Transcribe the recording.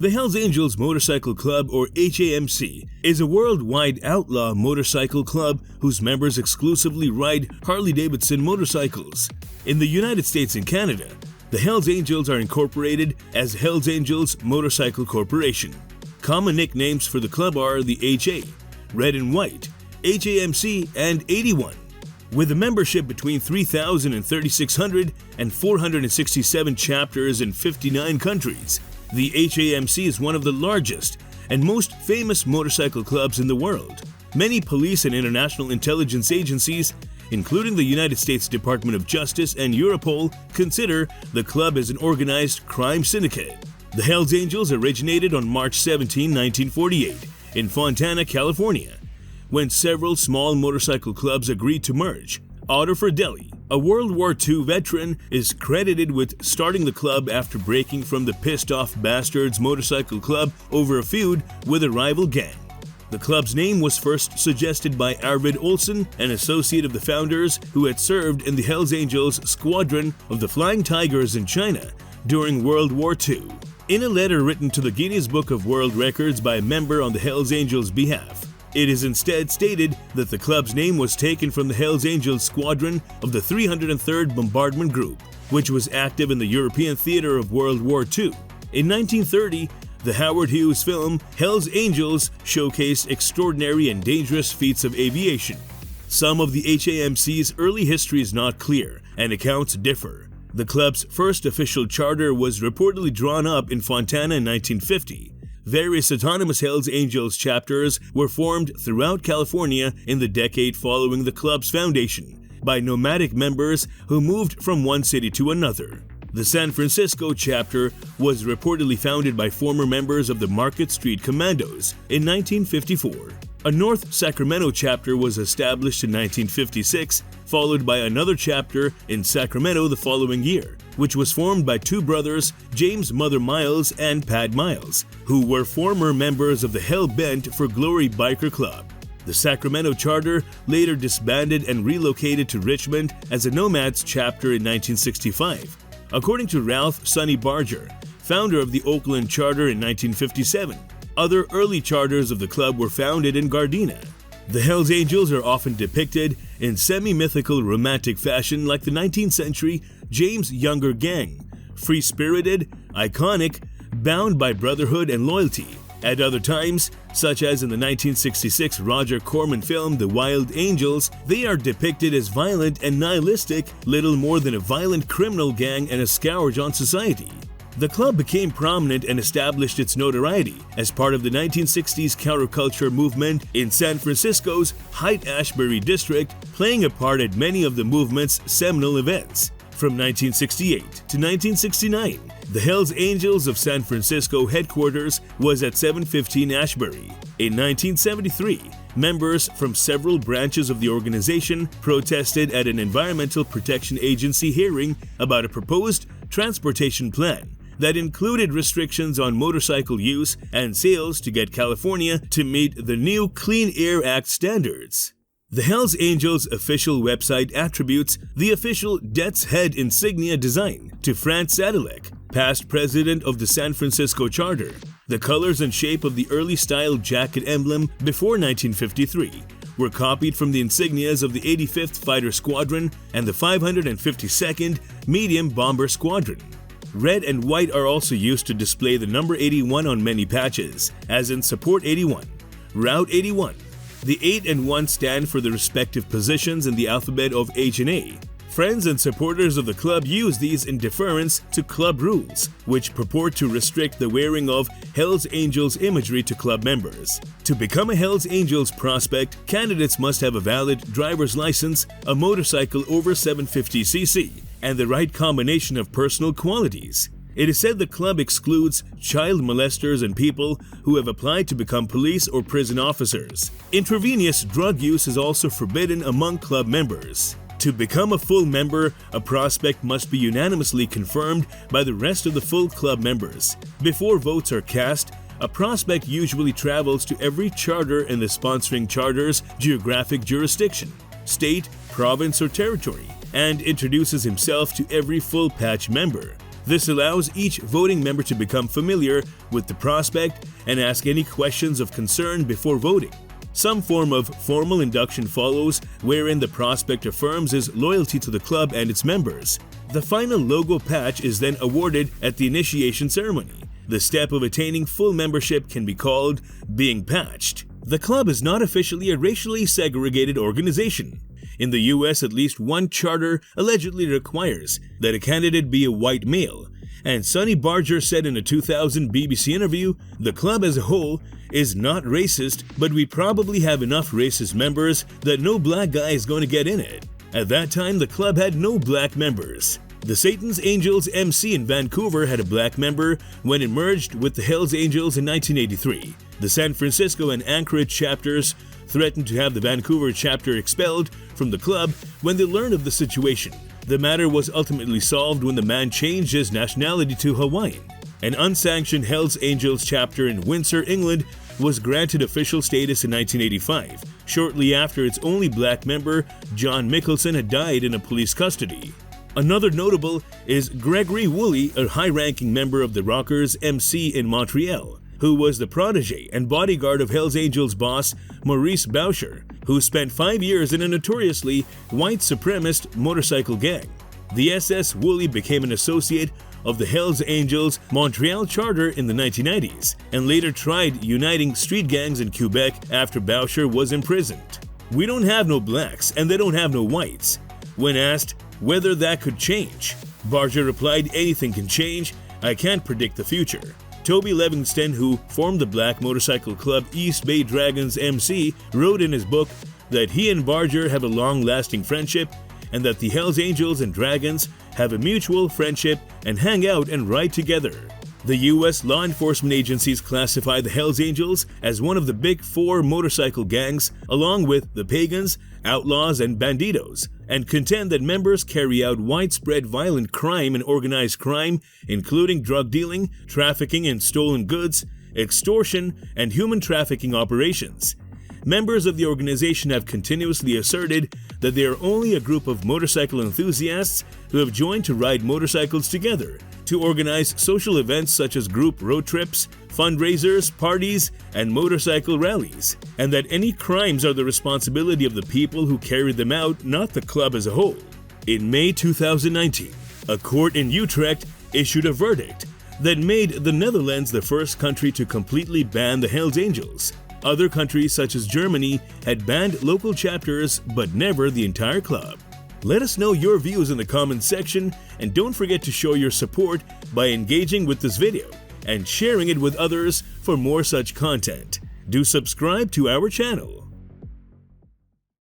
The Hells Angels Motorcycle Club, or HAMC, is a worldwide outlaw motorcycle club whose members exclusively ride Harley-Davidson motorcycles. In the United States and Canada, the Hells Angels are incorporated as Hells Angels Motorcycle Corporation. Common nicknames for the club are the HA, Red and White, HAMC, and 81. With a membership between 3,000 and 3,600 and 467 chapters in 59 countries, the HAMC is one of the largest and most famous motorcycle clubs in the world. Many police and international intelligence agencies, including the United States Department of Justice and Europol, consider the club as an organized crime syndicate. The Hells Angels originated on March 17, 1948, in Fontana, California, when several small motorcycle clubs agreed to merge. Otto Fridelli, a World War II veteran, is credited with starting the club after breaking from the Pissed Off Bastards motorcycle club over a feud with a rival gang. The club's name was first suggested by Arvid Olsen, an associate of the founders who had served in the Hells Angels squadron of the Flying Tigers in China during World War II. In a letter written to the Guinness Book of World Records by a member on the Hells Angels' behalf, it is instead stated that the club's name was taken from the Hells Angels squadron of the 303rd Bombardment Group, which was active in the European theater of World War II. In 1930, the Howard Hughes film Hells Angels showcased extraordinary and dangerous feats of aviation. Some of the HAMC's early history is not clear, and accounts differ. The club's first official charter was reportedly drawn up in Fontana in 1950. Various autonomous Hells Angels chapters were formed throughout California in the decade following the club's foundation by nomadic members who moved from one city to another. The San Francisco chapter was reportedly founded by former members of the Market Street Commandos in 1954. A North Sacramento chapter was established in 1956, followed by another chapter in Sacramento the following year, which was formed by two brothers, James Mother Miles and Pat Miles, who were former members of the Hell Bent for Glory Biker Club. The Sacramento charter later disbanded and relocated to Richmond as a Nomads chapter in 1965. According to Ralph "Sonny" Barger, founder of the Oakland charter in 1957, other early charters of the club were founded in Gardena. The Hells Angels are often depicted in semi-mythical romantic fashion like the 19th century James Younger gang, free-spirited, iconic, bound by brotherhood and loyalty. At other times, such as in the 1966 Roger Corman film The Wild Angels, they are depicted as violent and nihilistic, little more than a violent criminal gang and a scourge on society. The club became prominent and established its notoriety as part of the 1960s counterculture movement in San Francisco's Haight-Ashbury district, playing a part at many of the movement's seminal events. From 1968 to 1969, the Hells Angels of San Francisco headquarters was at 715 Ashbury. In 1973, members from several branches of the organization protested at an Environmental Protection Agency hearing about a proposed transportation plan that included restrictions on motorcycle use and sales to get California to meet the new Clean Air Act standards. The Hells Angels official website attributes the official Death's Head insignia design to Franz Sadilek, past president of the San Francisco charter. The colors and shape of the early style jacket emblem before 1953 were copied from the insignias of the 85th Fighter Squadron and the 552nd Medium Bomber Squadron. Red and white are also used to display the number 81 on many patches, as in Support 81, Route 81. The 8 and 1 stand for the respective positions in the alphabet of H and A. Friends and supporters of the club use these in deference to club rules, which purport to restrict the wearing of Hells Angels imagery to club members. To become a Hells Angels prospect, candidates must have a valid driver's license, a motorcycle over 750cc, and the right combination of personal qualities. It is said the club excludes child molesters and people who have applied to become police or prison officers. Intravenous drug use is also forbidden among club members. To become a full member, a prospect must be unanimously confirmed by the rest of the full club members. Before votes are cast, a prospect usually travels to every charter in the sponsoring charter's geographic jurisdiction, state, province, or territory, and introduces himself to every full patch member. This allows each voting member to become familiar with the prospect and ask any questions of concern before voting. Some form of formal induction follows, wherein the prospect affirms his loyalty to the club and its members. The final logo patch is then awarded at the initiation ceremony. The step of attaining full membership can be called being patched. The club is not officially a racially segregated organization. In the US, at least one charter allegedly requires that a candidate be a white male, and Sonny Barger said in a 2000 BBC interview, "The club as a whole is not racist, but we probably have enough racist members that no black guy is going to get in it." At that time, the club had no black members. The Satan's Angels MC in Vancouver had a black member when it merged with the Hells Angels in 1983. The San Francisco and Anchorage chapters threatened to have the Vancouver chapter expelled from the club when they learned of the situation. The matter was ultimately solved when the man changed his nationality to Hawaiian. An unsanctioned Hells Angels chapter in Windsor, England was granted official status in 1985, shortly after its only black member, John Mickelson, had died in a police custody. Another notable is Gregory Woolley, a high-ranking member of the Rockers MC in Montreal, who was the protege and bodyguard of Hells Angels boss Maurice Boucher, who spent 5 years in a notoriously white supremacist motorcycle gang. The SS Woolley became an associate of the Hells Angels Montreal charter in the 1990s and later tried uniting street gangs in Quebec after Boucher was imprisoned. "We don't have no blacks and they don't have no whites." When asked whether that could change, Barger replied, "Anything can change. I can't predict the future." Toby Livingston, who formed the black motorcycle club East Bay Dragons MC, wrote in his book that he and Barger have a long-lasting friendship and that the Hells Angels and Dragons have a mutual friendship and hang out and ride together. The U.S. law enforcement agencies classify the Hells Angels as one of the big four motorcycle gangs, along with the Pagans, Outlaws, and Bandidos, and contend that members carry out widespread violent crime and organized crime, including drug dealing, trafficking in stolen goods, extortion, and human trafficking operations. Members of the organization have continuously asserted that they are only a group of motorcycle enthusiasts who have joined to ride motorcycles together, to organize social events such as group road trips, fundraisers, parties, and motorcycle rallies, and that any crimes are the responsibility of the people who carry them out, not the club as a whole. In May 2019, a court in Utrecht issued a verdict that made the Netherlands the first country to completely ban the Hells Angels. Other countries such as Germany had banned local chapters, but never the entire club. Let us know your views in the comments section, and don't forget to show your support by engaging with this video and sharing it with others for more such content. Do subscribe to our channel.